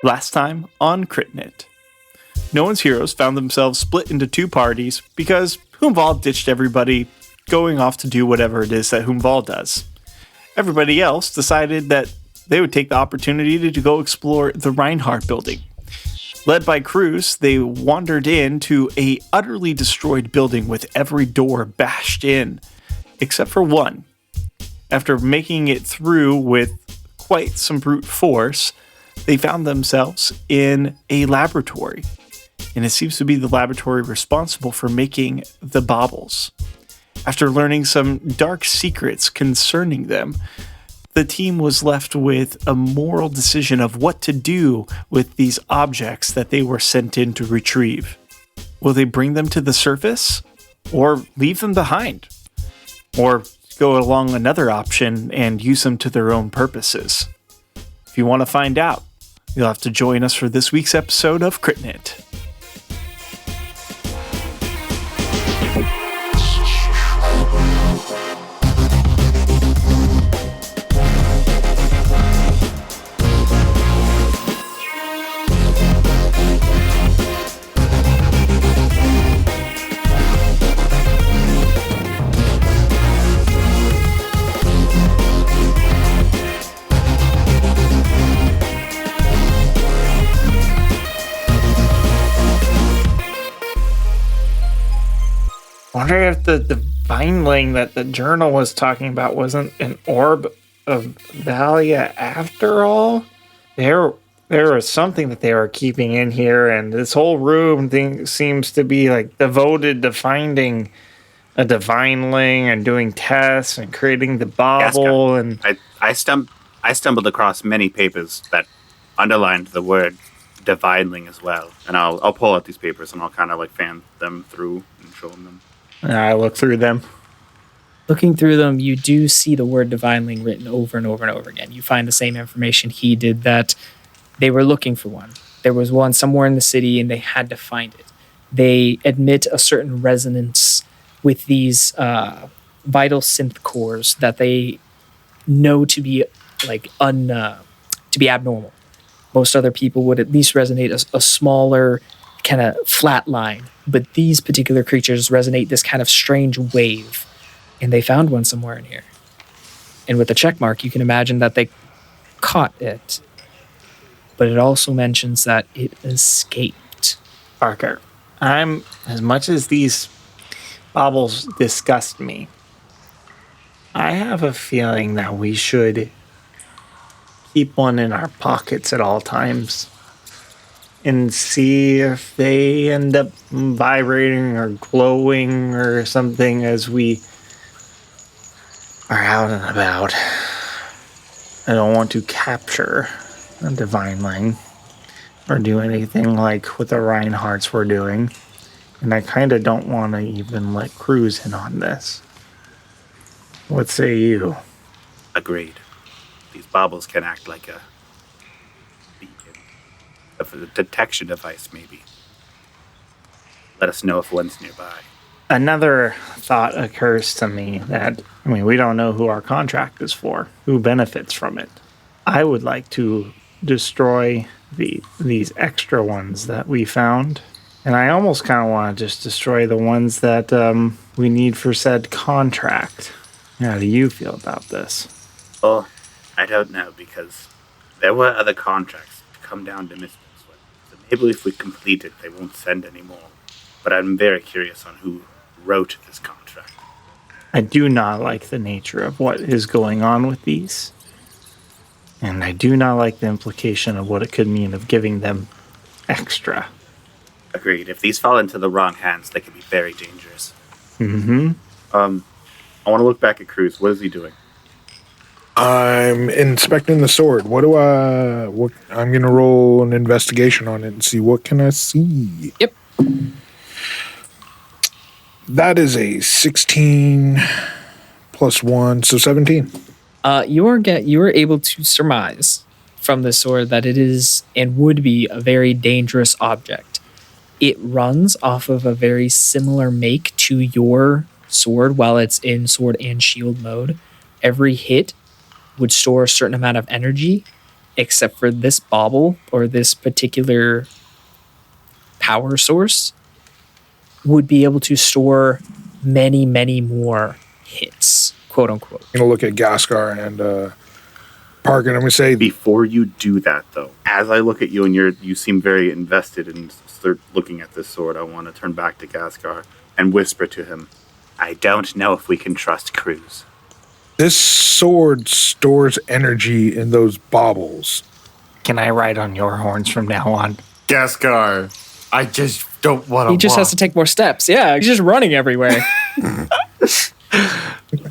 Last time on CritNet. No One's Heroes found themselves split into two parties because Vall ditched everybody, going off to do whatever it is that Vall does. Everybody else decided that they would take the opportunity to go explore the Rhinehart building. Led by Kruz, they wandered into a utterly destroyed building with every door bashed in, except for one. After making it through with quite some brute force, they found themselves in a laboratory, and it seems to be the laboratory responsible for making the baubles. After learning some dark secrets concerning them, the team was left with a moral decision of what to do with these objects that they were sent in to retrieve. Will they bring them to the surface, or leave them behind? Or go along another option and use them to their own purposes? If you want to find out, you'll have to join us for this week's episode of CritNet. I wonder if the divineling that the journal was talking about wasn't an orb of Valia after all. There was something that they were keeping in here, and this whole room thing seems to be like devoted to finding a divineling and doing tests and creating the bauble. Ghastgar. And I stumbled across many papers that underlined the word divineling as well, and I'll pull out these papers and I'll kind of like fan them through and show them. I look through them. Looking through them, you do see the word divineling written over and over and over again. You find the same information he did, that they were looking for one. There was one somewhere in the city and they had to find it. They admit a certain resonance with these vital synth cores that they know to be like to be abnormal. Most other people would at least resonate a smaller kind of flat line, but these particular creatures resonate this kind of strange wave, and they found one somewhere in here. And with the check mark, you can imagine that they caught it, but it also mentions that it escaped. Parker, as much as these baubles disgust me, I have a feeling that we should keep one in our pockets at all times and see if they end up vibrating or glowing or something as we are out and about. I don't want to capture a divineling or do anything like what the Rhineharts were doing, and I kind of don't want to even let Kruz in on this. What say you? Agreed. These baubles can act like a detection device, maybe. Let us know if one's nearby. Another thought occurs to me that, we don't know who our contract is for, who benefits from it. I would like to destroy these extra ones that we found, and I almost kind of want to just destroy the ones that we need for said contract. How do you feel about this? Oh, I don't know, because there were other contracts to come down to Mr. So maybe if we complete it, they won't send any more. But I'm very curious on who wrote this contract. I do not like the nature of what is going on with these. And I do not like the implication of what it could mean of giving them extra. Agreed. If these fall into the wrong hands, they can be very dangerous. Mm-hmm. I want to look back at Kruz. What is he doing? I'm inspecting the sword. I'm going to roll an investigation on it and see what can I see. Yep. That is a 16 plus 1, so 17. You are able to surmise from the sword that it is and would be a very dangerous object. It runs off of a very similar make to your sword while it's in sword and shield mode. Every hit would store a certain amount of energy, except for this bauble or this particular power source, would be able to store many, many more hits, quote unquote. I'm going to look at Ghastgar and Parker, and I'm going to say... Before you do that, though, as I look at you and you seem very invested in start looking at this sword, I want to turn back to Ghastgar and whisper to him, I don't know if we can trust Kruz. This sword stores energy in those baubles. Can I ride on your horns from now on? Ghastgar, I just don't want to He just has to take more steps. Yeah, he's just running everywhere.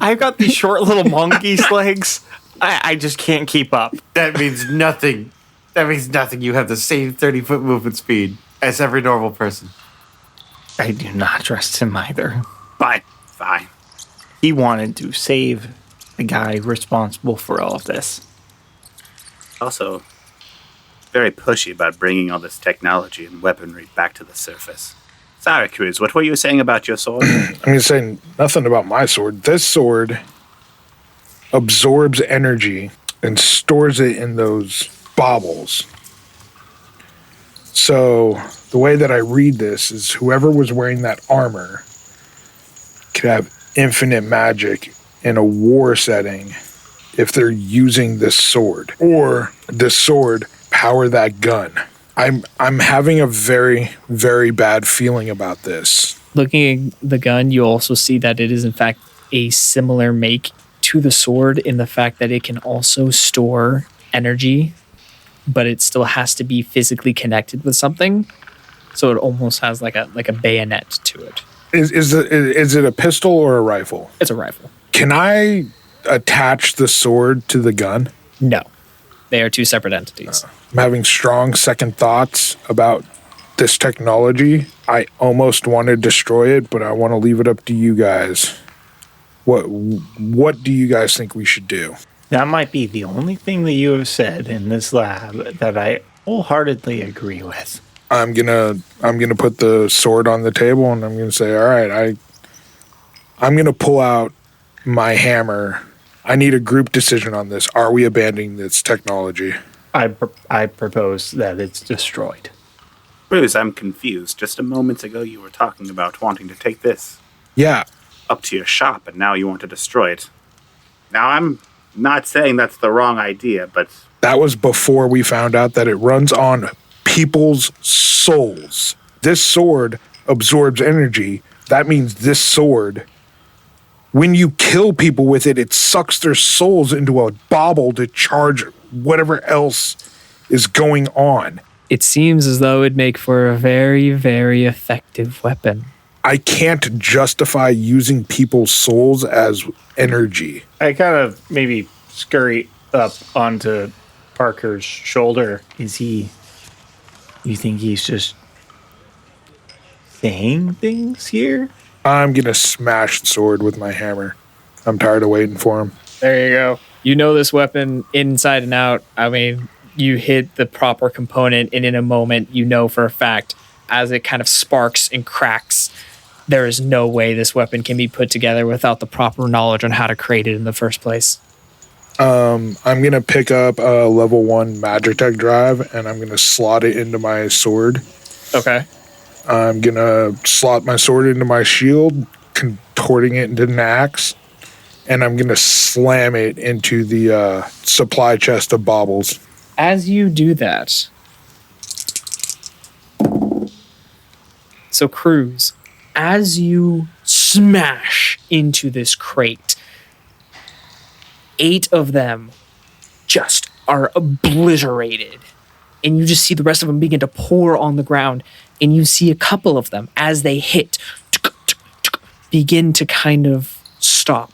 I've got these short little mongoose legs. I just can't keep up. That means nothing. That means nothing. You have the same 30-foot movement speed as every normal person. I do not trust him either. Fine. He wanted to save the guy responsible for all of this. Also, very pushy about bringing all this technology and weaponry back to the surface. Sorry, Kruz, what were you saying about your sword? I'm going to say nothing about my sword. This sword absorbs energy and stores it in those baubles. So the way that I read this is whoever was wearing that armor could have infinite magic in a war setting if they're using this sword, or this sword power that gun. I'm having a very, very bad feeling about this. Looking at the gun, you also see that it is in fact a similar make to the sword in the fact that it can also store energy, but it still has to be physically connected with something. So it almost has like a bayonet to it. Is it a pistol or a rifle? It's a rifle. Can I attach the sword to the gun? No. They are two separate entities. I'm having strong second thoughts about this technology. I almost want to destroy it, but I want to leave it up to you guys. What do you guys think we should do? That might be the only thing that you have said in this lab that I wholeheartedly agree with. I'm gonna put the sword on the table and I'm gonna say, all right, I'm gonna pull out my hammer. I need a group decision on this. Are we abandoning this technology? I propose that it's destroyed. Kruz, I'm confused. Just a moment ago you were talking about wanting to take this Yeah. up to your shop, and now you want to destroy it. Now, I'm not saying that's the wrong idea, but... That was before we found out that it runs on people's souls. This sword absorbs energy. That means this sword, when you kill people with it, it sucks their souls into a bauble to charge whatever else is going on. It seems as though it'd make for a very, very effective weapon. I can't justify using people's souls as energy. I kind of maybe scurry up onto Parker's shoulder. You think he's just saying things here? I'm going to smash the sword with my hammer. I'm tired of waiting for him. There you go. You know this weapon inside and out. I mean, you hit the proper component, and in a moment, you know for a fact, as it kind of sparks and cracks, there is no way this weapon can be put together without the proper knowledge on how to create it in the first place. I'm going to pick up a level 1 Magitech drive, and I'm going to slot it into my sword. Okay. I'm going to slot my sword into my shield, contorting it into an axe, and I'm going to slam it into the supply chest of baubles. As you do that, so Kruz, as you smash into this crate, 8 of them just are obliterated. And you just see the rest of them begin to pour on the ground. And you see a couple of them, as they hit, begin to kind of stop.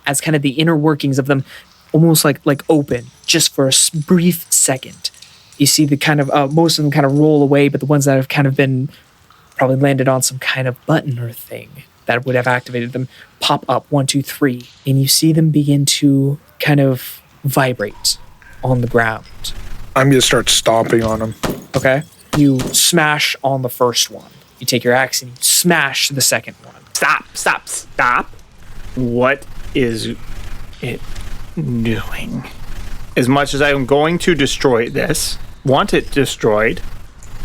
As kind of the inner workings of them almost like open, just for a brief second. You see the kind of, most of them kind of roll away, but the ones that have kind of been probably landed on some kind of button or thing that would have activated them, pop up 1, 2, 3, and you see them begin to kind of vibrate on the ground. I'm going to start stomping on them. Okay? You smash on the first one. You take your axe and you smash the second one. Stop. What is it doing? as much as I'm going to destroy this, want it destroyed,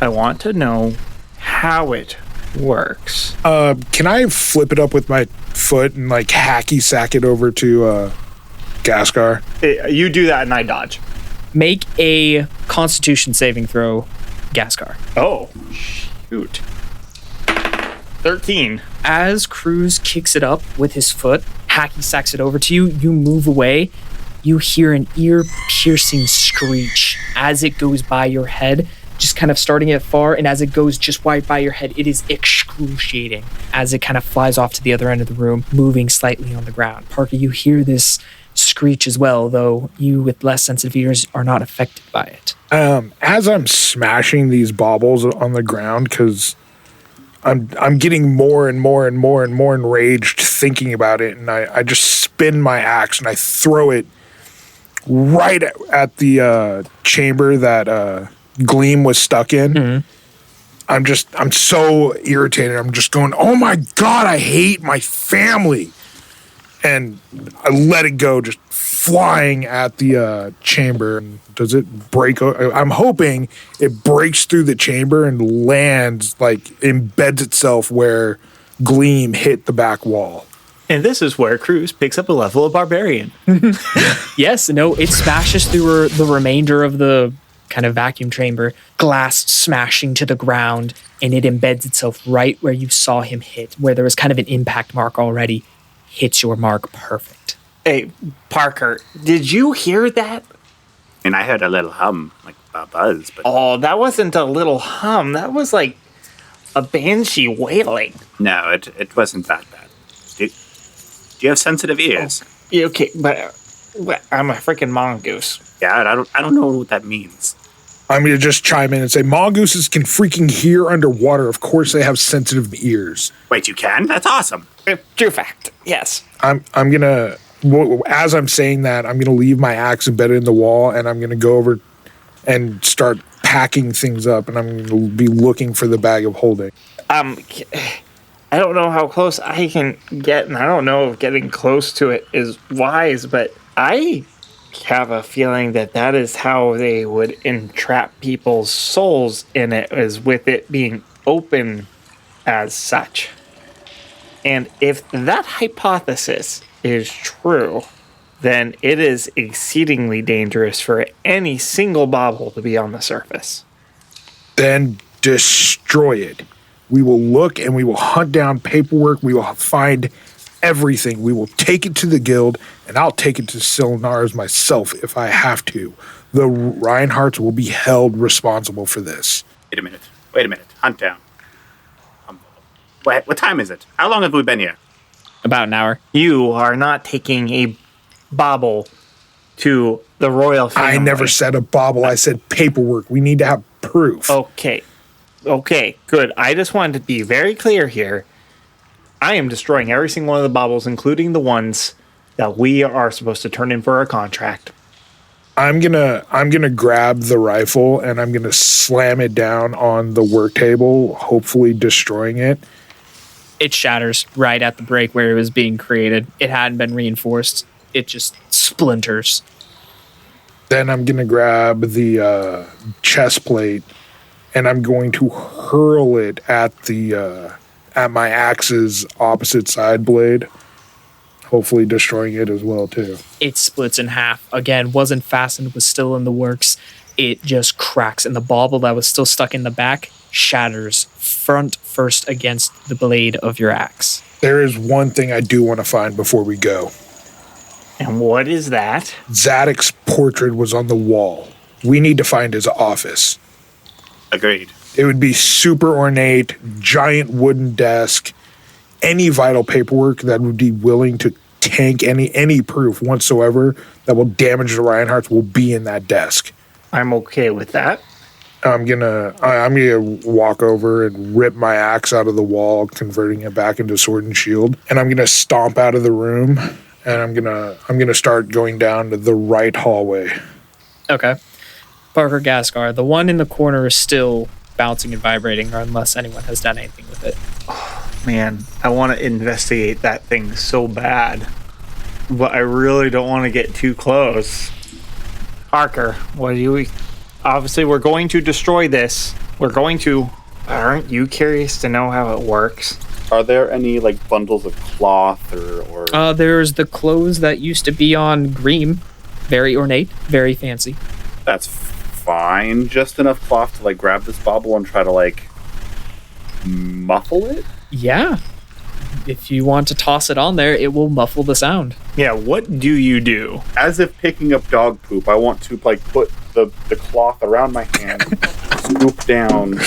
I want to know how it works. Can I flip it up with my foot and like hacky sack it over to Ghastgar? You do that and I dodge. Make a Constitution saving throw, Ghastgar. Oh, shoot. 13. As Kruz kicks it up with his foot, hacky sacks it over to you, you move away. You hear an ear-piercing screech as it goes by your head, just kind of starting at far, and as it goes just right by your head, it is excruciating as it kind of flies off to the other end of the room, moving slightly on the ground. Parker, you hear this screech as well, though you with less sensitive ears are not affected by it. As I'm smashing these baubles on the ground, because I'm getting more and more and more and more enraged thinking about it, and I just spin my axe and I throw it right at the chamber that Gleam was stuck in. Mm-hmm. I'm so irritated. I'm just going, oh my God, I hate my family. And I let it go, just flying at the chamber. Does it break? I'm hoping it breaks through the chamber and lands, like embeds itself where Gleam hit the back wall. And this is where Kruz picks up a level of barbarian. Yes, no, it smashes through the remainder of the kind of vacuum chamber, glass smashing to the ground, and it embeds itself right where you saw him hit, where there was kind of an impact mark already. Hits your mark perfect. Hey, Parker, did you hear that? And I heard a little hum, like a buzz, but Oh, that wasn't a little hum. That was like a banshee wailing. no, it wasn't that bad. Do you have sensitive ears? Yeah, okay, but I'm a freaking mongoose. Yeah, I don't know what that means. I'm going to just chime in and say mongooses can freaking hear underwater. Of course they have sensitive ears. Wait, you can? That's awesome. True fact, yes. I'm going to, as I'm saying that, I'm going to leave my axe embedded in the wall, and I'm going to go over and start packing things up, and I'm going to be looking for the bag of holding. I don't know how close I can get, and I don't know if getting close to it is wise, but I have a feeling that is how they would entrap people's souls in it, is with it being open as such. And if that hypothesis is true, then it is exceedingly dangerous for any single bauble to be on the surface. Then destroy it. We will look and we will hunt down paperwork. We will find everything. We will take it to the guild, and I'll take it to Silnars myself if I have to. The Rhineharts will be held responsible for this. Wait a minute. Hunt down. What time is it? How long have we been here? About an hour. You are not taking a bauble to the royal family. I never said a bauble. I said paperwork. We need to have proof. Okay, good. I just wanted to be very clear here. I am destroying every single one of the baubles, including the ones that we are supposed to turn in for our contract. I'm gonna grab the rifle and I'm gonna slam it down on the work table, hopefully destroying it. It shatters right at the break where it was being created. It hadn't been reinforced. It just splinters. Then I'm gonna grab the chest plate and I'm going to hurl it at the at my axe's opposite side blade, hopefully destroying it as well too. It splits in half. Again, wasn't fastened, was still in the works. It just cracks, and the bauble that was still stuck in the back shatters front first against the blade of your axe. There is one thing I do want to find before we go. And what is that? Zadok's portrait was on the wall. We need to find his office. Agreed. It would be super ornate, giant wooden desk, any vital paperwork that would be willing to tank any proof whatsoever that will damage the Rhineharts will be in that desk. I'm okay with that. I'm gonna walk over and rip my axe out of the wall, converting it back into sword and shield, and I'm gonna stomp out of the room, and I'm gonna start going down to the right hallway. Okay. Parker, Ghastgar, the one in the corner is still bouncing and vibrating, or unless anyone has done anything with it. Man, I want to investigate that thing so bad, but I really don't want to get too close. Parker, what do you... Obviously, we're going to destroy this. We're going to... Aren't you curious to know how it works? Are there any, like, bundles of cloth or... There's the clothes that used to be on Greem. Very ornate, very fancy. That's fine. Just enough cloth to, like, grab this bauble and try to, like, muffle it? Yeah. If you want to toss it on there, it will muffle the sound. Yeah, what do you do? As if picking up dog poop, I want to, like, put the cloth around my hand, scoop down,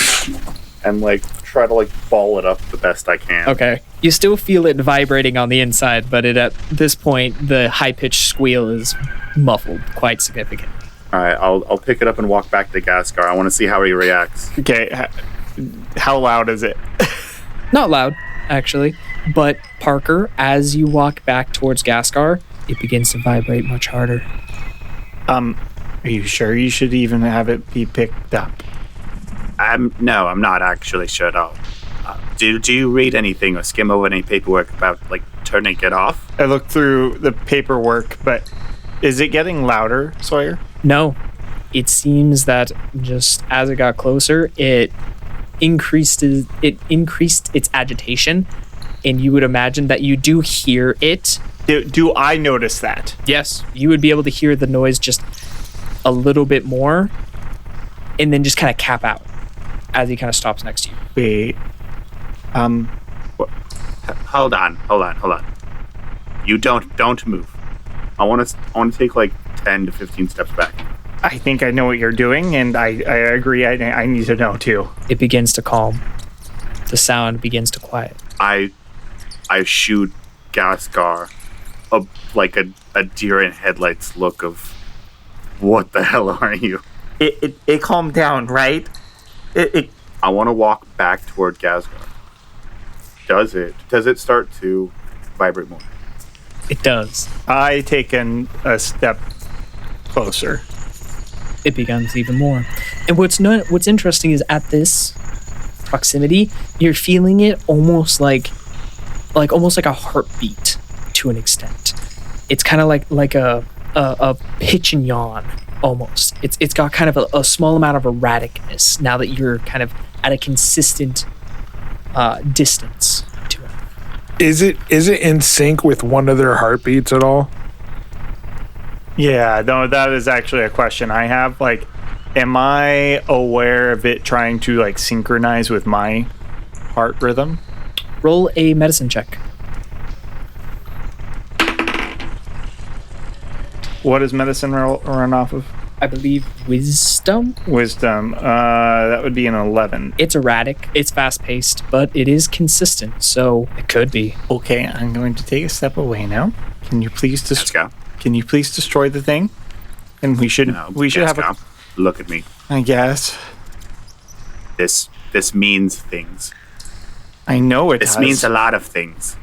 and, like, try to, like, ball it up the best I can. Okay. You still feel it vibrating on the inside, but at this point, the high-pitched squeal is muffled quite significantly. All right, I'll pick it up and walk back to Ghastgar. I want to see how he reacts. Okay, how loud is it? Not loud, actually, but Parker, as you walk back towards Ghastgar, it begins to vibrate much harder. Are you sure you should even have it be picked up? No, I'm not actually sure at all. Do you read anything or skim over any paperwork about, like, turning it off? I looked through the paperwork, but is it getting louder, Sawyer? No. It seems that just as it got closer, it increased its agitation, and you would imagine that you do hear it. Do I notice that? Yes, you would be able to hear the noise just a little bit more, and then just kind of cap out as he kind of stops next to you. Wait. Hold on. You don't move. I want to take like 10 to 15 steps back. I think I know what you're doing, and I agree. I need to know too. It begins to calm. The sound begins to quiet. I shoot Ghastgar a deer in headlights look of, what the hell are you? It calmed down, right? I want to walk back toward Ghastgar. Does it start to vibrate more? It does. I take a step closer. It becomes even more. And what's interesting is at this proximity, you're feeling it almost like a heartbeat to an extent. It's kind of like a pitch and yawn almost. It's got kind of a small amount of erraticness now that you're kind of at a consistent distance to it. Is it in sync with one of their heartbeats at all? Yeah, no, that is actually a question I have. Like, am I aware of it trying to, like, synchronize with my heart rhythm? Roll a medicine check. What does medicine run off of? I believe wisdom? Wisdom. That would be an 11. It's erratic, it's fast-paced, but it is consistent, so it could be. Okay, I'm going to take a step away now. Can you please Let's go. Can you please destroy the thing? And we should have a... Look at me. I guess. This means things. I know it This does. means a lot of things.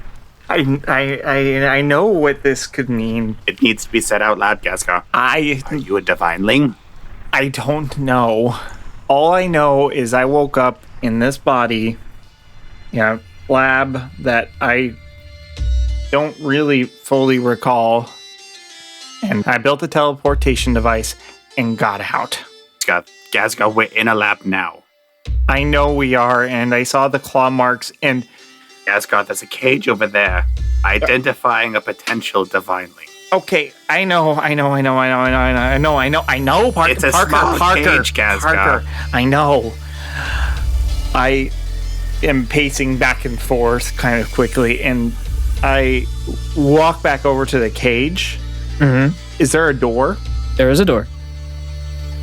I know what this could mean. It needs to be said out loud, Ghastgar. Are you a divineling? I don't know. All I know is I woke up in this body, lab that I don't really fully recall, and I built a teleportation device and got out. Ghastgar, we're in a lab now. I know we are, and I saw the claw marks, and... Ghastgar, there's a cage over there, identifying a potential divineling. Okay, I know, Parker. It's a small cage, Ghastgar. Parker, I know. I am pacing back and forth kind of quickly, and I walk back over to the cage. Mm-hmm. Is there a door? There is a door.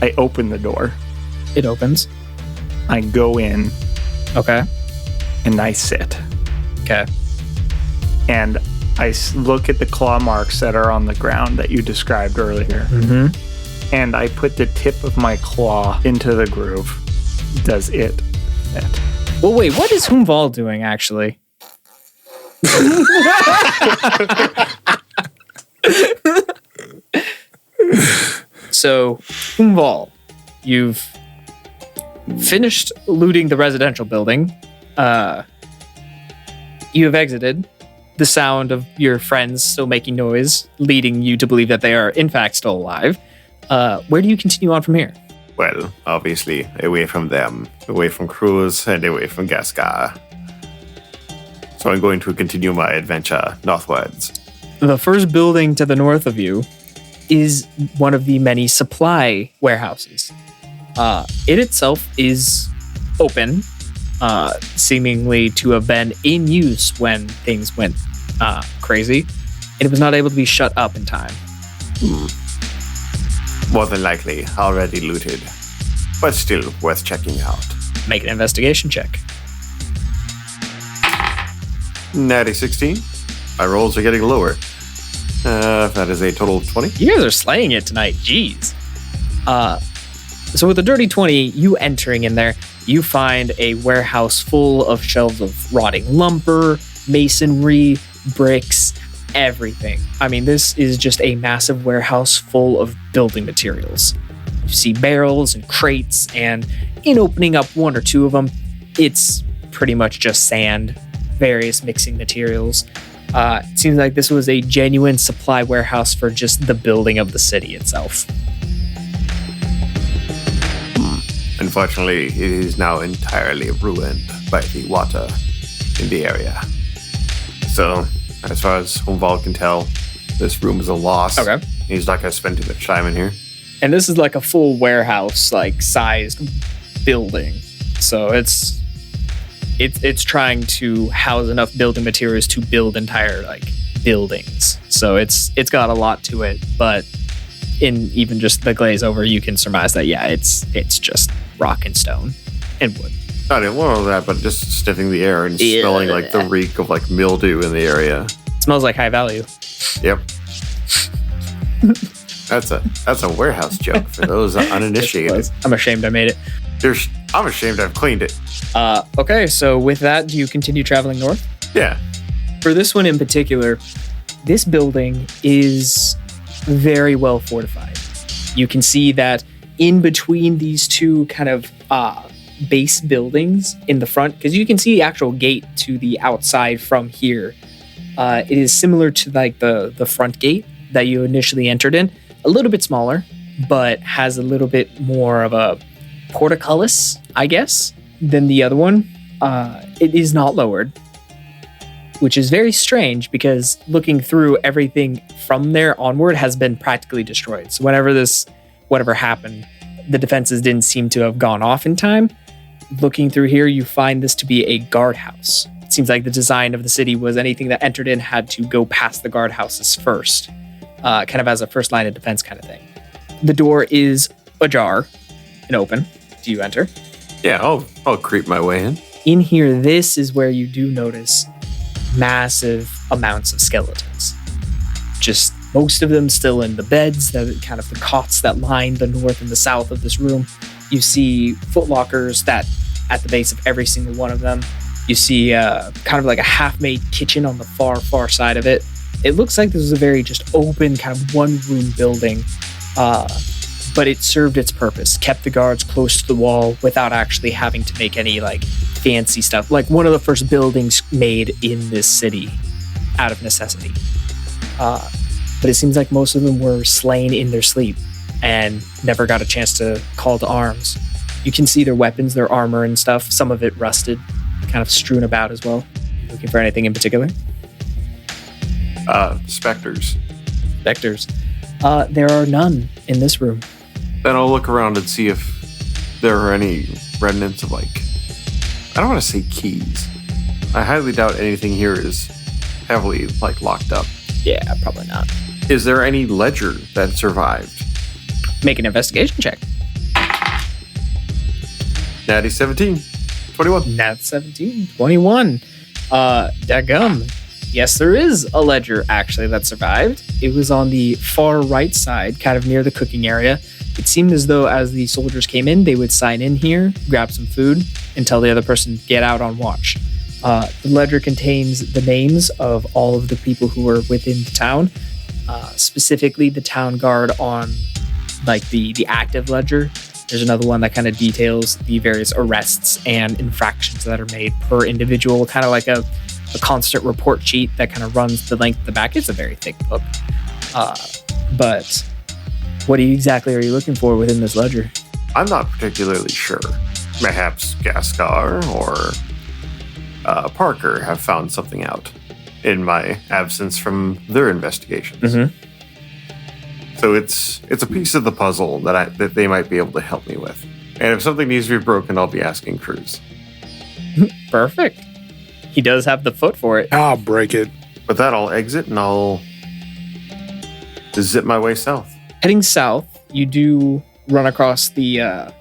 I open the door. It opens. I go in. Okay. And I sit. Okay. And I look at the claw marks that are on the ground that you described earlier. Mm-hmm. And I put the tip of my claw into the groove. Does it fit? Well, wait, what is Vall doing, actually? So, Vall, you've finished looting the residential building. You have exited. The sound of your friends still making noise, leading you to believe that they are in fact still alive. Where do you continue on from here? Well, obviously, away from them, away from Kruz, and away from Ghastgar. So I'm going to continue my adventure northwards. The first building to the north of you is one of the many supply warehouses. It itself is open, seemingly to have been in use when things went crazy, and it was not able to be shut up in time. More than likely, already looted, but still worth checking out. Make an investigation check. Natty 16. My rolls are getting lower. That is a total of 20. You guys are slaying it tonight. Jeez. So with a dirty 20, you entering in there, you find a warehouse full of shelves of rotting lumber, masonry, bricks, everything. I mean, this is just a massive warehouse full of building materials. You see barrels and crates, and in opening up one or two of them, it's pretty much just sand, various mixing materials. It seems like this was a genuine supply warehouse for just the building of the city itself. Unfortunately, it is now entirely ruined by the water in the area. So, as far as Vall can tell, this room is a loss. Okay. He's not going to spend too much time in here. And this is like a full warehouse, like sized building. So it's trying to house enough building materials to build entire like buildings. So it's got a lot to it, but in even just the glaze over, you can surmise that it's just rock and stone and wood. I didn't want all that, but just sniffing the air and smelling like the reek of like mildew in the area. It smells like high value. Yep. That's a warehouse joke for those uninitiated. I'm ashamed I made it. I'm ashamed I've cleaned it. Okay, so with that, do you continue traveling north? Yeah. For this one in particular, this building is very well fortified. You can see that in between these two kind of base buildings in the front, because you can see the actual gate to the outside from here. It is similar to like the front gate that you initially entered in, a little bit smaller, but has a little bit more of a portcullis, I guess, than the other one. It is not lowered, which is very strange because looking through, everything from there onward has been practically destroyed. So whatever happened, the defenses didn't seem to have gone off in time. Looking through here, you find this to be a guardhouse. It seems like the design of the city was anything that entered in had to go past the guardhouses first, kind of as a first line of defense kind of thing. The door is ajar and open. Do you enter? Yeah, I'll creep my way in. In here, this is where you do notice massive amounts of skeletons. Just most of them still in the beds, the kind of the cots that line the north and the south of this room. You see footlockers that at the base of every single one of them. You see kind of like a half-made kitchen on the far side of it. It looks like this was a very just open kind of one-room building, but it served its purpose, kept the guards close to the wall without actually having to make any like fancy stuff. Like one of the first buildings made in this city out of necessity. But it seems like most of them were slain in their sleep and never got a chance to call to arms. You can see their weapons, their armor and stuff, some of it rusted, kind of strewn about as well. Looking for anything in particular? Specters. Specters. There are none in this room. Then I'll look around and see if there are any remnants of like, I don't want to say keys. I highly doubt anything here is heavily like locked up. Yeah, probably not. Is there any ledger that survived? Make an investigation check. Natty 17. 21. Nat 17. 21. Dagum. Yes, there is a ledger actually that survived. It was on the far right side, kind of near the cooking area. It seemed as though as the soldiers came in, they would sign in here, grab some food, and tell the other person get out on watch. The ledger contains the names of all of the people who were within the town, specifically the town guard on like the active ledger. There's another one that kind of details the various arrests and infractions that are made per individual, kind of like a constant report sheet that kind of runs the length of the back. It's a very thick book. But What exactly are you looking for within this ledger? I'm not particularly sure. Perhaps Ghastgar or Parker have found something out in my absence from their investigations. So it's a piece of the puzzle that they might be able to help me with. And if something needs to be broken, I'll be asking Kruz. Perfect. He does have the foot for it. I'll break it. With that, I'll exit and I'll zip my way south. Heading south, you do run across the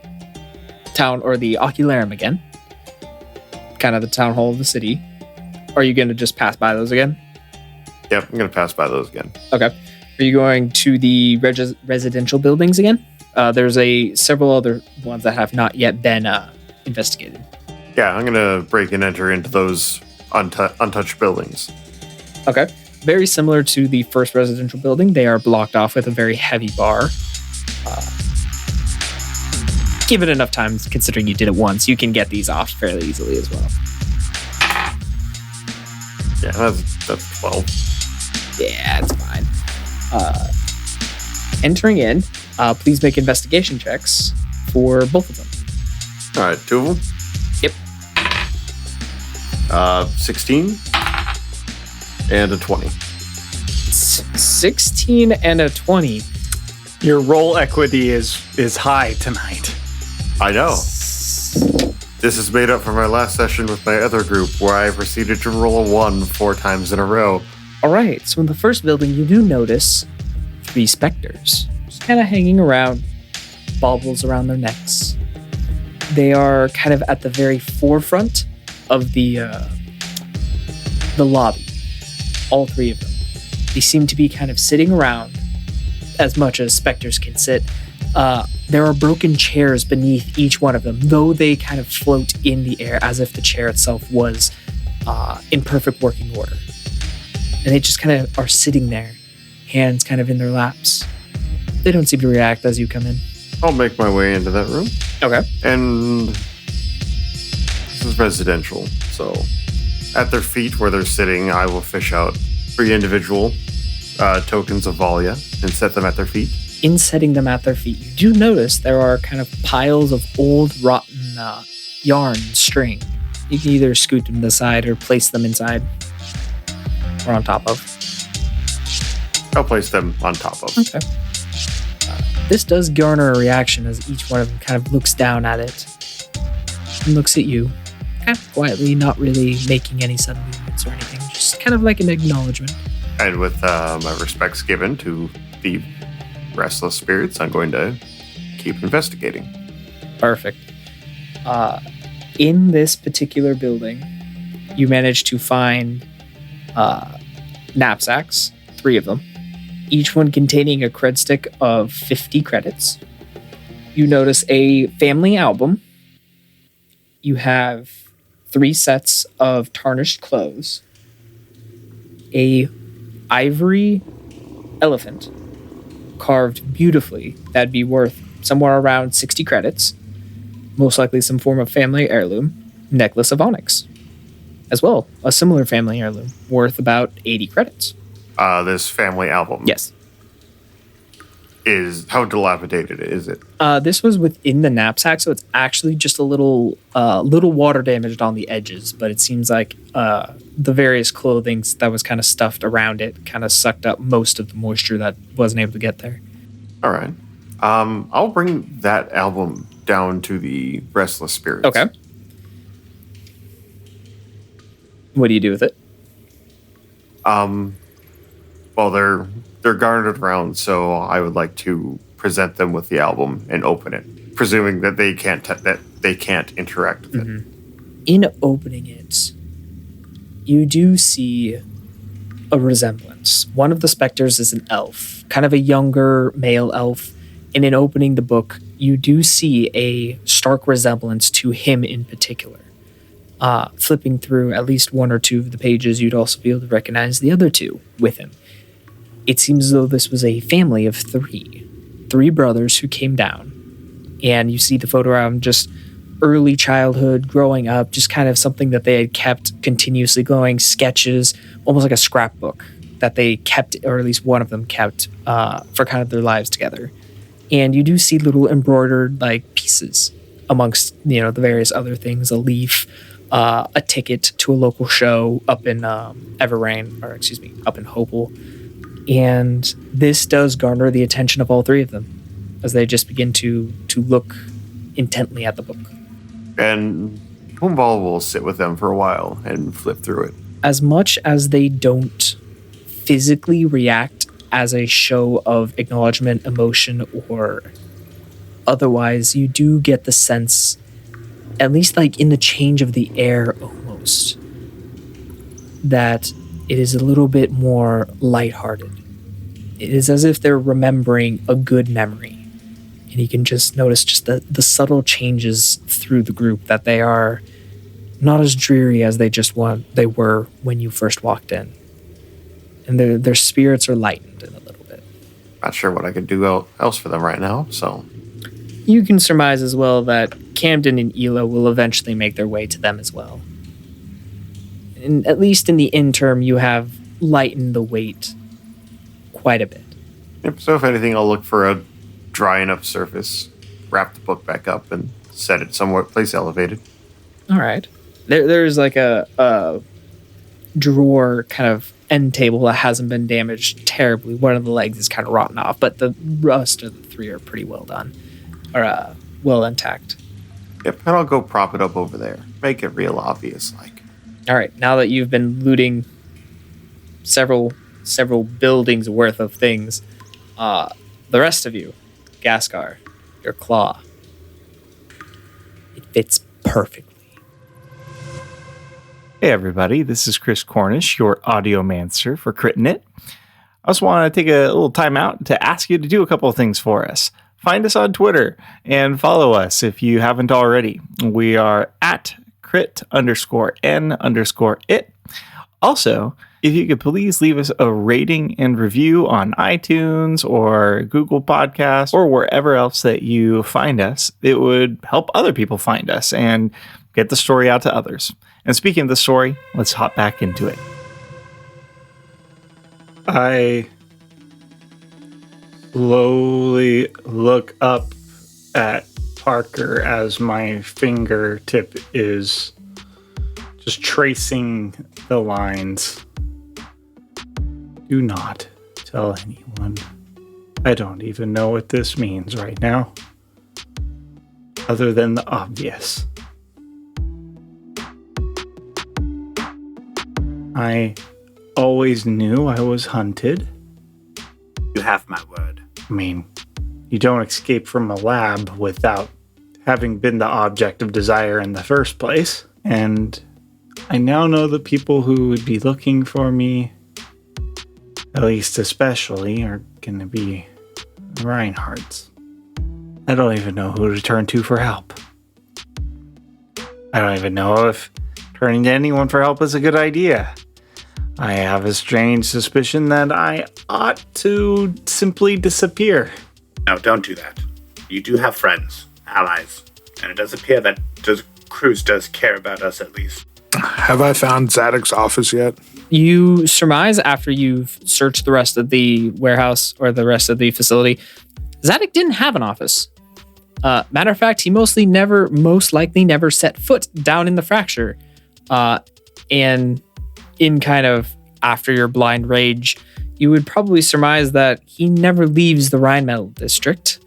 town or the Ocularum again. Kind of the town hall of the city. Are you going to just pass by those again? Yep, I'm going to pass by those again. Okay. Are you going to the residential buildings again? There's several other ones that have not yet been investigated. Yeah, I'm going to break and enter into those untouched buildings. Okay. Very similar to the first residential building. They are blocked off with a very heavy bar. Give it enough time, considering you did it once, you can get these off fairly easily as well. Yeah, that's 12. Yeah, it's fine. Entering in, please make investigation checks for both of them. All right, 2 of them? Yep. 16 and a 20. 16 and a 20. Your roll equity is high tonight. I know. This is made up for my last session with my other group, where I proceeded to roll a 1 4 times in a row. All right, so in the first building, you do notice 3 specters just kind of hanging around, baubles around their necks. They are kind of at the very forefront of the lobby. All 3 of them. They seem to be kind of sitting around as much as specters can sit. There are broken chairs beneath each one of them, though they kind of float in the air as if the chair itself was in perfect working order. And they just kind of are sitting there, hands kind of in their laps. They don't seem to react as you come in. I'll make my way into that room. Okay. And this is residential, so at their feet where they're sitting, I will fish out 3 individual tokens of Valia and set them at their feet. In setting them at their feet, you do notice there are kind of piles of old, rotten yarn and string. You can either scoot them to the side or place them inside or on top of. I'll place them on top of. Okay. This does garner a reaction as each one of them kind of looks down at it and looks at you, kind of quietly, not really making any sudden movements or anything, just kind of like an acknowledgement. And with my respects given to the restless spirits, I'm going to keep investigating. Perfect. In this particular building, you managed to find knapsacks, 3 of them, each one containing a cred stick of 50 credits. You notice a family album. You have 3 sets of tarnished clothes, a ivory elephant carved beautifully that'd be worth somewhere around 60 credits, most likely some form of family heirloom, necklace of onyx. As well, a similar family heirloom worth about 80 credits. This family album. Yes. How dilapidated is it? This was within the knapsack, so it's actually just a little water damaged on the edges, but it seems like the various clothing that was kind of stuffed around it kind of sucked up most of the moisture that wasn't able to get there. All right. I'll bring that album down to the restless spirits. Okay. What do you do with it? Well, they're garnered around, so I would like to present them with the album and open it, presuming that they can't interact with it. In opening it, you do see a resemblance. One of the specters is an elf, kind of a younger male elf, and in opening the book, you do see a stark resemblance to him in particular. Flipping through at least 1 or 2 of the pages, you'd also be able to recognize the other 2 with him. It seems as though this was a family of 3 brothers who came down, and you see the photo album, just early childhood, growing up, just kind of something that they had kept continuously going, sketches, almost like a scrapbook that they kept, or at least one of them kept, for kind of their lives together. And you do see little embroidered like pieces amongst, the various other things, a leaf, a ticket to a local show up in up in Hopel. And this does garner the attention of all three of them as they just begin to look intently at the book. And Vall will sit with them for a while and flip through it. As much as they don't physically react as a show of acknowledgement, emotion, or otherwise, you do get the sense, at least like in the change of the air almost, that it is a little bit more lighthearted. It is as if they're remembering a good memory. And you can just notice just the subtle changes through the group, that they are not as dreary as they were when you first walked in. And their spirits are lightened in a little bit. Not sure what I could do else for them right now, so... You can surmise as well that Camden and Ela will eventually make their way to them as well. And at least in the interim, you have lightened the weight quite a bit. Yep, so if anything, I'll look for a dry enough surface, wrap the book back up, and set it somewhere place elevated. All right. There's like a drawer kind of end table that hasn't been damaged terribly. One of the legs is kind of rotten off, but the rest of the three are pretty well done, or well intact. Yep, and I'll go prop it up over there. Make it real obvious, like. All right, now that you've been looting several buildings worth of things, the rest of you, Ghastgar, your claw, it fits perfectly. Hey everybody, this is Chris Cornish, your audiomancer for Critting It. I just want to take a little time out to ask you to do a couple of things for us. Find us on Twitter and follow us if you haven't already. We are at crit_n_it. Also, if you could please leave us a rating and review on iTunes or Google Podcasts or wherever else that you find us, it would help other people find us and get the story out to others. And speaking of the story, let's hop back into it. I slowly look up at Parker as my fingertip is just tracing the lines. Do not tell anyone. I don't even know what this means right now, other than the obvious. I always knew I was hunted. You have my word. I mean, you don't escape from a lab without having been the object of desire in the first place. And I now know the people who would be looking for me, at least especially, are going to be Rhineharts. I don't even know who to turn to for help. I don't even know if turning to anyone for help is a good idea. I have a strange suspicion that I ought to simply disappear. No, don't do that. You do have friends, allies, and it does appear that Kruz does care about us at least. Have I found Zadok's office yet? You surmise after you've searched the rest of the warehouse or the rest of the facility, Zadok didn't have an office. Matter of fact, he most likely never set foot down in the fracture. And in kind of after your blind rage, you would probably surmise that he never leaves the Rhinemetal district.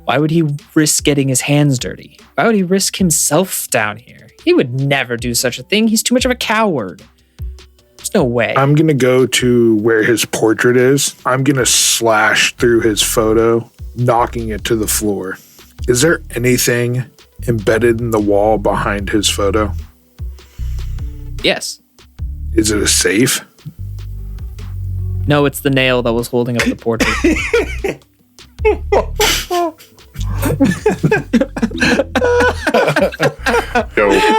Why would he risk getting his hands dirty? Why would he risk himself down here? He would never do such a thing. He's too much of a coward. There's no way. I'm going to go to where his portrait is. I'm going to slash through his photo, knocking it to the floor. Is there anything embedded in the wall behind his photo? Yes. Is it a safe? No, it's the nail that was holding up the portrait.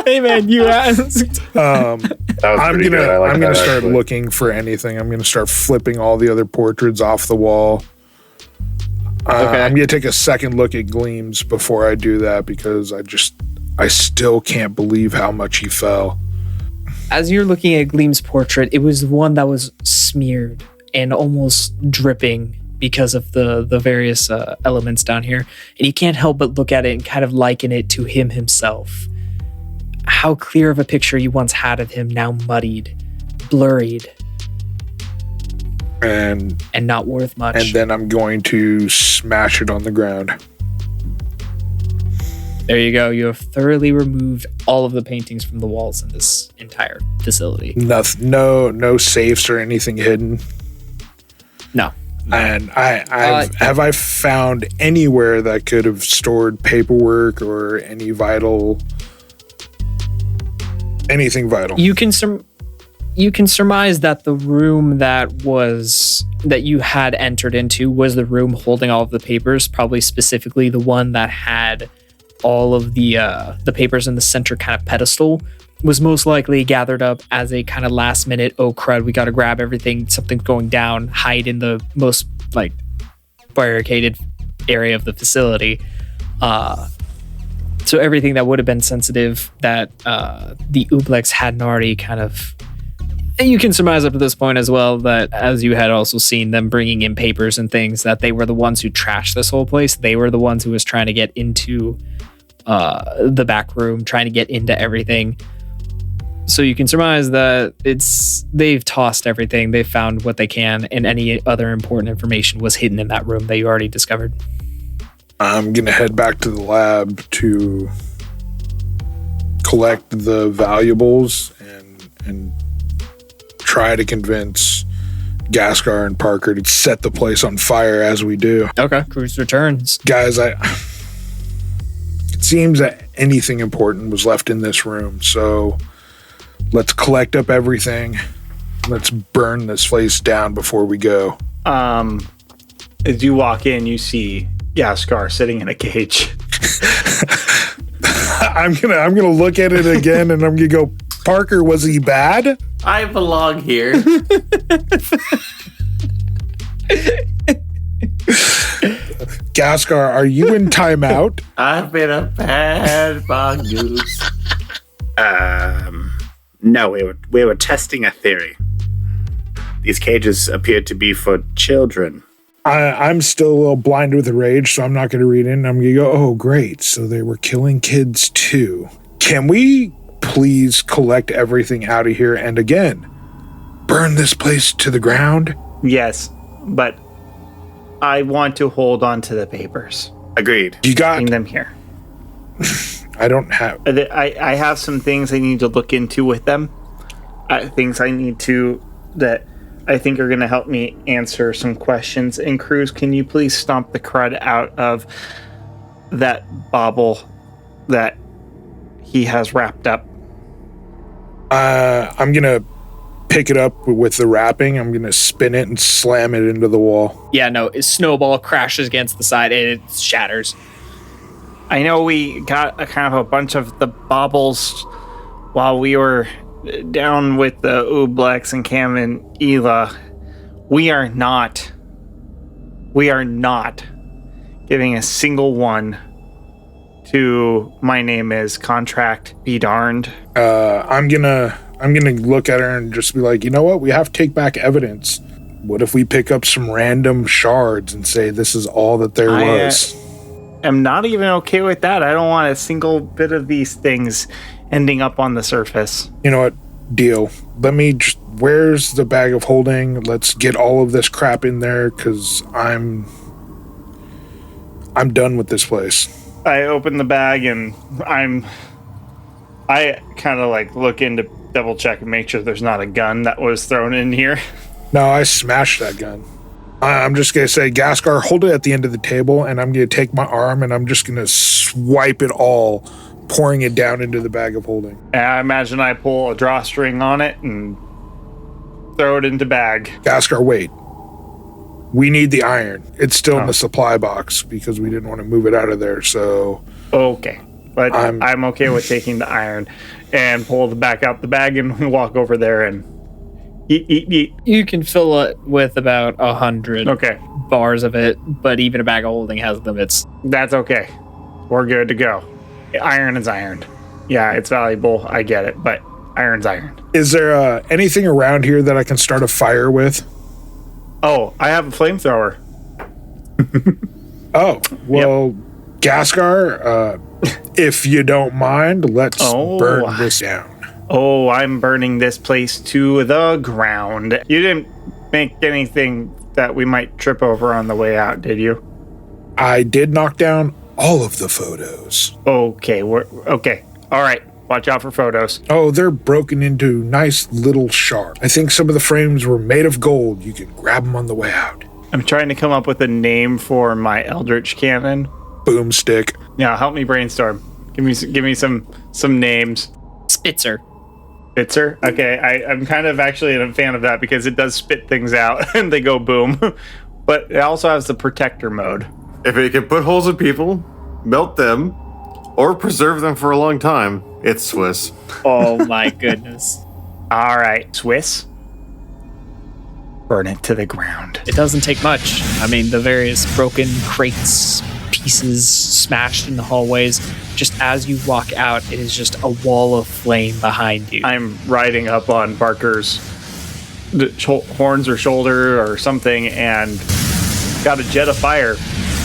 Hey man, you asked. I'm gonna start looking for anything. I'm gonna start flipping all the other portraits off the wall. Okay. I'm gonna take a second look at Gleams before I do that because I still can't believe how much he fell. As you're looking at Gleam's portrait, it was one that was smeared and almost dripping because of the various elements down here. And you can't help but look at it and kind of liken it to him himself. How clear of a picture you once had of him, now muddied, blurred, and not worth much. And then I'm going to smash it on the ground. There you go. You have thoroughly removed all of the paintings from the walls in this entire facility. Nothing, no safes or anything hidden. No. And have I found anywhere that could have stored paperwork or anything vital? You can surmise that the room that you had entered into was the room holding all of the papers, probably specifically the one that had all of the papers in the center kind of pedestal, was most likely gathered up as a kind of last minute, oh crud, we got to grab everything, something's going down, hide in the most like barricaded area of the facility. So everything that would have been sensitive that the Ublex hadn't already kind of... And you can surmise up to this point as well that, as you had also seen them bringing in papers and things, that they were the ones who trashed this whole place. They were the ones who was trying to get into the back room, trying to get into everything. So you can surmise that they've tossed everything, they've found what they can, and any other important information was hidden in that room that you already discovered. I'm going to head back to the lab to collect the valuables and try to convince Ghastgar and Parker to set the place on fire as we do. Okay. Kruz returns. Guys, it seems that anything important was left in this room, so let's collect up everything. Let's burn this place down before we go. As you walk in, you see Ghastgar sitting in a cage. I'm gonna look at it again and I'm gonna go, Parker, was he bad? I belong here. Ghastgar, are you in timeout? I've been a bad mongoose. No, we were testing a theory. These cages appeared to be for children. I'm still a little blind with rage, so I'm not going to read in. I'm going to go, oh, great. So they were killing kids too. Can we please collect everything out of here and again, burn this place to the ground? Yes, but I want to hold on to the papers. Agreed. You got... Bring them here. I don't have... I have some things I need to look into with them. Things I need to... that I think are going to help me answer some questions. And Kruz, can you please stomp the crud out of that bauble that he has wrapped up? I'm going to pick it up with the wrapping. I'm going to spin it and slam it into the wall. Yeah, no, a snowball crashes against the side and it shatters. I know we got a kind of a bunch of the baubles while we were down with the Ublex and Cam and Ela. We are not giving a single one to My Name Is Contract Be Darned. I'm gonna look at her and just be like, you know what? We have to take back evidence. What if we pick up some random shards and say this is all that there was? I'm not even okay with that. I don't want a single bit of these things ending up on the surface. You know what? Deal. Where's the bag of holding? Let's get all of this crap in there, because I'm done with this place. I open the bag and I kind of like look in to double check and make sure there's not a gun that was thrown in here. No, I smashed that gun. I'm just going to say, Ghastgar, hold it at the end of the table, and I'm going to take my arm and I'm just going to swipe it all, pouring it down into the bag of holding. And I imagine I pull a drawstring on it and throw it into bag. Ghastgar, wait. We need the iron. It's still in the supply box because we didn't want to move it out of there, so... Okay. But I'm okay with taking the iron and pull it back out the bag and walk over there and eat. You can fill it with about 100 bars of it, but even a bag of holding has limits. That's okay. We're good to go. Iron is iron. Yeah, it's valuable. I get it, but iron's iron. Is there anything around here that I can start a fire with? Oh, I have a flamethrower. Oh, well, Ghastgar, if you don't mind, let's burn this down. Oh, I'm burning this place to the ground. You didn't make anything that we might trip over on the way out, did you? I did knock down all of the photos. Okay, okay. All right, watch out for photos. Oh, they're broken into nice little shards. I think some of the frames were made of gold. You can grab them on the way out. I'm trying to come up with a name for my Eldritch cannon. Boomstick. Yeah, help me brainstorm. Give me some names. Spitzer. Spitzer? Okay, I'm kind of actually a fan of that because it does spit things out and they go boom. But it also has the protector mode. If it can put holes in people, melt them, or preserve them for a long time, it's Swiss. Oh my goodness. All right, Swiss. Burn it to the ground. It doesn't take much. I mean, the various broken crates, pieces smashed in the hallways. Just as you walk out, it is just a wall of flame behind you. I'm riding up on Barker's horns or shoulder or something and got a jet of fire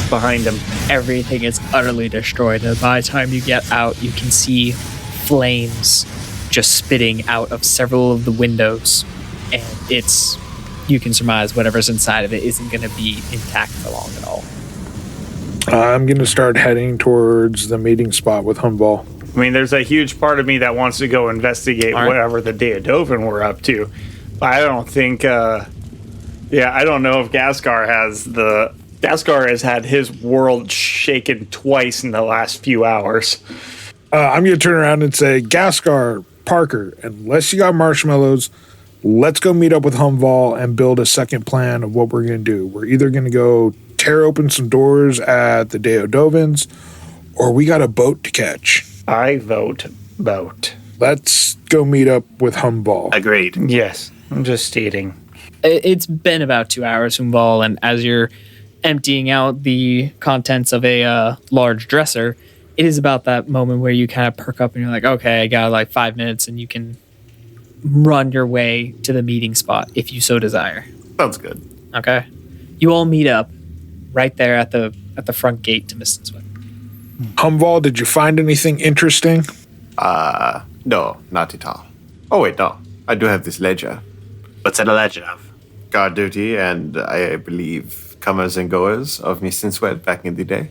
behind him. Everything is utterly destroyed, and by the time you get out, you can see flames just spitting out of several of the windows, and you can surmise whatever's inside of it isn't going to be intact for long at all. I'm going to start heading towards the meeting spot with Vall. I mean, there's a huge part of me that wants to go investigate whatever the Deodovan were up to. But I don't think, I don't know if Ghastgar has had his world shaken twice in the last few hours. I'm going to turn around and say, Ghastgar, Parker, unless you got marshmallows, let's go meet up with Vall and build a second plan of what we're going to do. We're either going to go tear open some doors at the Deodovans, or we got a boat to catch. I vote boat. Let's go meet up with Vall. Agreed. Yes, I'm just stating. It's been about 2 hours from Vall, and as you're emptying out the contents of a large dresser, it is about that moment where you kind of perk up and you're like, okay, I got like 5 minutes, and you can run your way to the meeting spot if you so desire. Sounds good. Okay. You all meet up right there at the front gate to Mist and Sweat. Vall, did you find anything interesting? No, not at all. Oh, wait, no. I do have this ledger. What's it a legend of? Guard duty and, I believe, comers and goers of Mist and Sweat back in the day.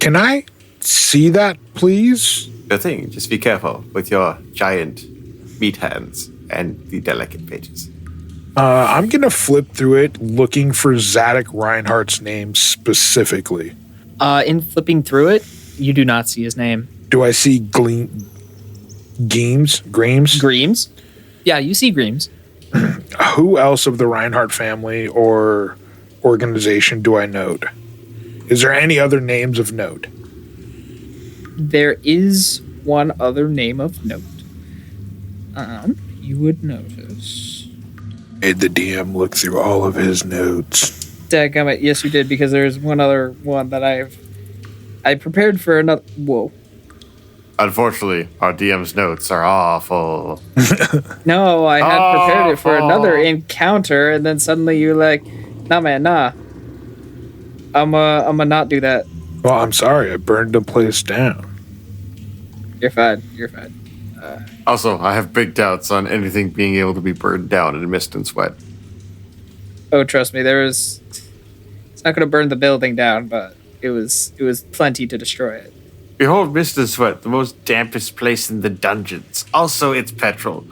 Can I see that, please? Good thing. Just be careful with your giant meat hands and the delicate pages. I'm going to flip through it looking for Zadok Rhinehart's name specifically. In flipping through it, you do not see his name. Do I see Greames? Greames? Yeah, you see Greames. Who else of the Rhinehart family or organization do I note? Is there any other names of note? There is one other name of note. You would notice. Made the DM look through all of his notes. Dadgummit, yes, you did, because there's one other one that I prepared for another. Whoa. Unfortunately, our DM's notes are awful. No, I had prepared it for another encounter, and then suddenly you're like, nah, man, nah. I'ma not do that. Well, I'm sorry, I burned the place down. You're fine. Also, I have big doubts on anything being able to be burned down in Mist and Sweat. Oh, trust me, it's not going to burn the building down, but it was plenty to destroy it. Behold Mist and Sweat, the most dampest place in the dungeons. Also, it's petrol.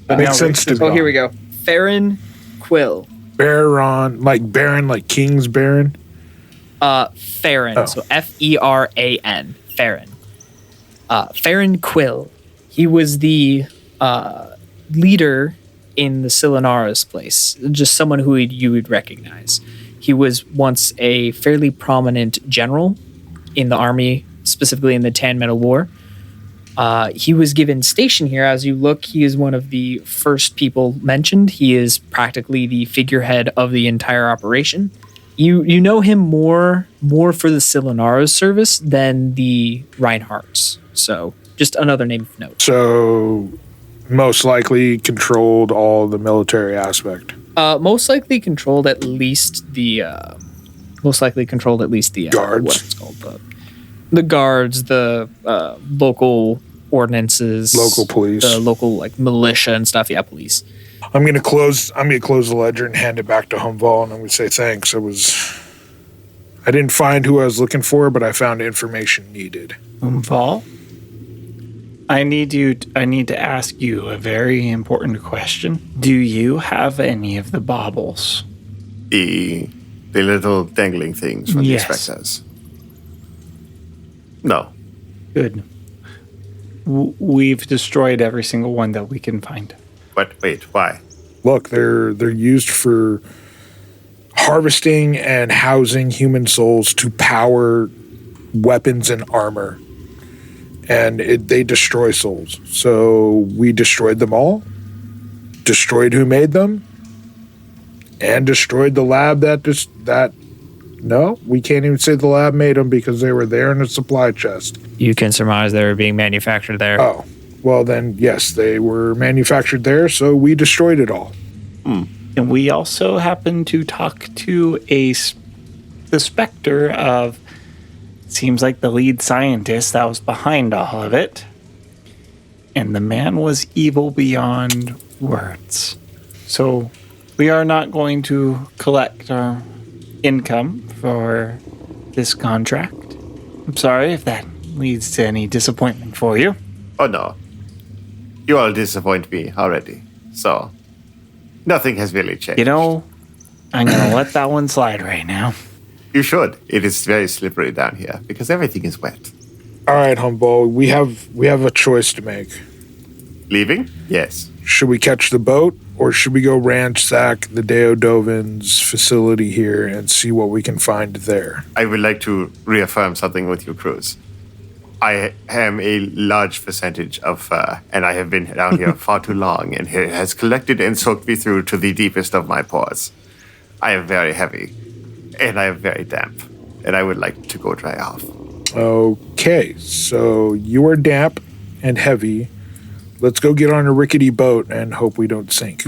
That makes sense to me. Oh, here we go. Farron Quill. Baron, like King's Baron? Farron. Oh. So Feran. Farron. Farron Quill. He was the leader in the Silinaris place. Just someone who you would recognize. He was once a fairly prominent general in the army, specifically in the Tan Metal War. He was given station here. As you look, he is one of the first people mentioned. He is practically the figurehead of the entire operation. You know him more for the Silinaris service than the Rhineharts. So just another name of note. So Most likely controlled all the military aspect. Most likely controlled at least the guards. What it's called, the guards, the local ordinances, Local police. the local like militia and stuff. Yeah, police. I'm gonna close the ledger and hand it back to Vall, and I'm gonna say thanks. I didn't find who I was looking for, but I found information needed. Vall, I need to ask you a very important question. Do you have any of the baubles? The little dangling things from Yes. the spectres. No. Good. We've destroyed every single one that we can find. But wait, why? Look, they're used for harvesting and housing human souls to power weapons and armor. And they destroy souls. So we destroyed them all, destroyed who made them, and destroyed the lab no, we can't even say the lab made them because they were there in a supply chest. You can surmise they were being manufactured there. Oh, well then, yes, they were manufactured there, so we destroyed it all. And we also happened to talk to the specter of, seems like the lead scientist that was behind all of it. And the man was evil beyond words. So we are not going to collect our income for this contract. I'm sorry if that leads to any disappointment for you. Oh no. You all disappoint me already. So, nothing has really changed. You know, I'm going to let that one slide right now. You should. It is very slippery down here because everything is wet. All right, Vall, we have a choice to make. Leaving? Yes. Should we catch the boat, or should we go ransack the Deodovan's facility here and see what we can find there? I would like to reaffirm something with you, Kruz. I am a large percentage of fur, and I have been down here far too long, and it has collected and soaked me through to the deepest of my pores. I am very heavy, and I am very damp, and I would like to go dry off. Okay, so you are damp and heavy. Let's go get on a rickety boat and hope we don't sink.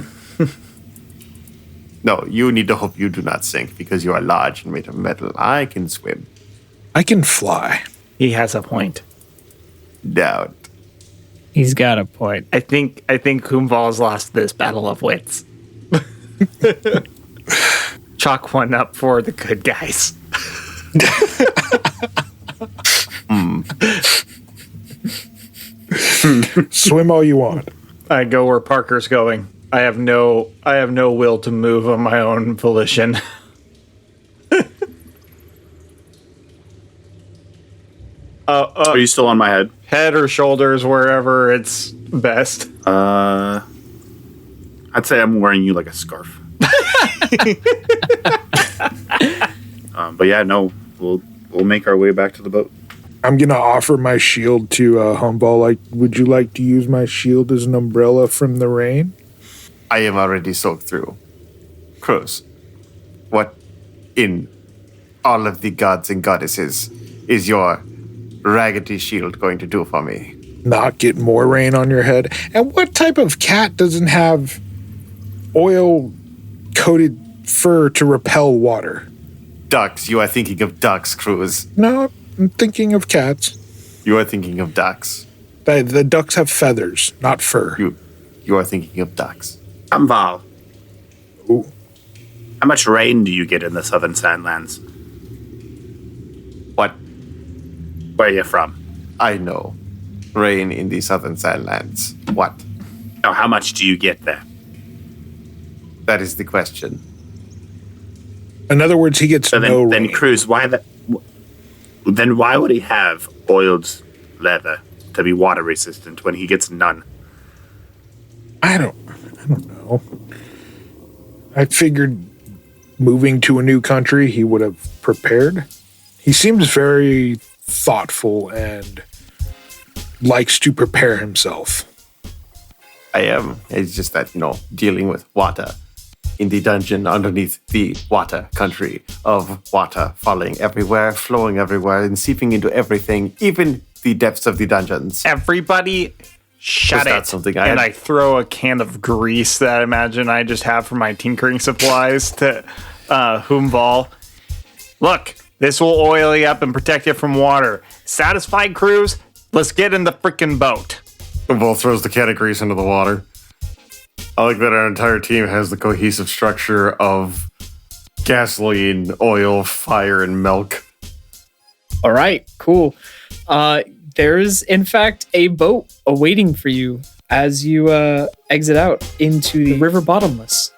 No, you need to hope you do not sink because you are large and made of metal. I can swim. I can fly. He has a point. Doubt. He's got a point. I think Huumval's lost this battle of wits. Chalk one up for the good guys. Swim all you want. I go where Parker's going. I have no will to move on my own volition. Are you still on my head? Head or shoulders, wherever it's best. I'd say I'm wearing you like a scarf. But yeah, no, we'll make our way back to the boat. I'm gonna offer my shield to Vall. Like, would you like to use my shield as an umbrella from the rain? I am already soaked through. Kruz, what in all of the gods and goddesses is your raggedy shield going to do for me? Not get more rain on your head. And what type of cat doesn't have oil-coated fur to repel water? Ducks. You are thinking of ducks, Kruz. No, I'm thinking of cats. You are thinking of ducks. The ducks have feathers, not fur. You are thinking of ducks. I'm Vall. Ooh. How much rain do you get in the southern Sandlands? What? Where are you from? I know. Rain in the southern Sandlands. What? Now, how much do you get there? That is the question. In other words, he gets So then, no then rain. Kruz, then why would he have oiled leather to be water resistant when he gets none? I don't know. I figured moving to a new country, he would have prepared. He seems very thoughtful and likes to prepare himself. I am. It's just that, dealing with water in the dungeon underneath the water country of water falling everywhere, flowing everywhere, and seeping into everything, even the depths of the dungeons. Everybody, Shut Was it. that something and I throw a can of grease that I imagine I just have for my tinkering supplies to Vall. Look, this will oil you up and protect you from water. Satisfied, Kruz? Let's get in the freaking boat. Vall throws the can of grease into the water. I like that our entire team has the cohesive structure of gasoline, oil, fire, and milk. All right, cool. There's, in fact, a boat awaiting for you as you exit out into the river bottomless.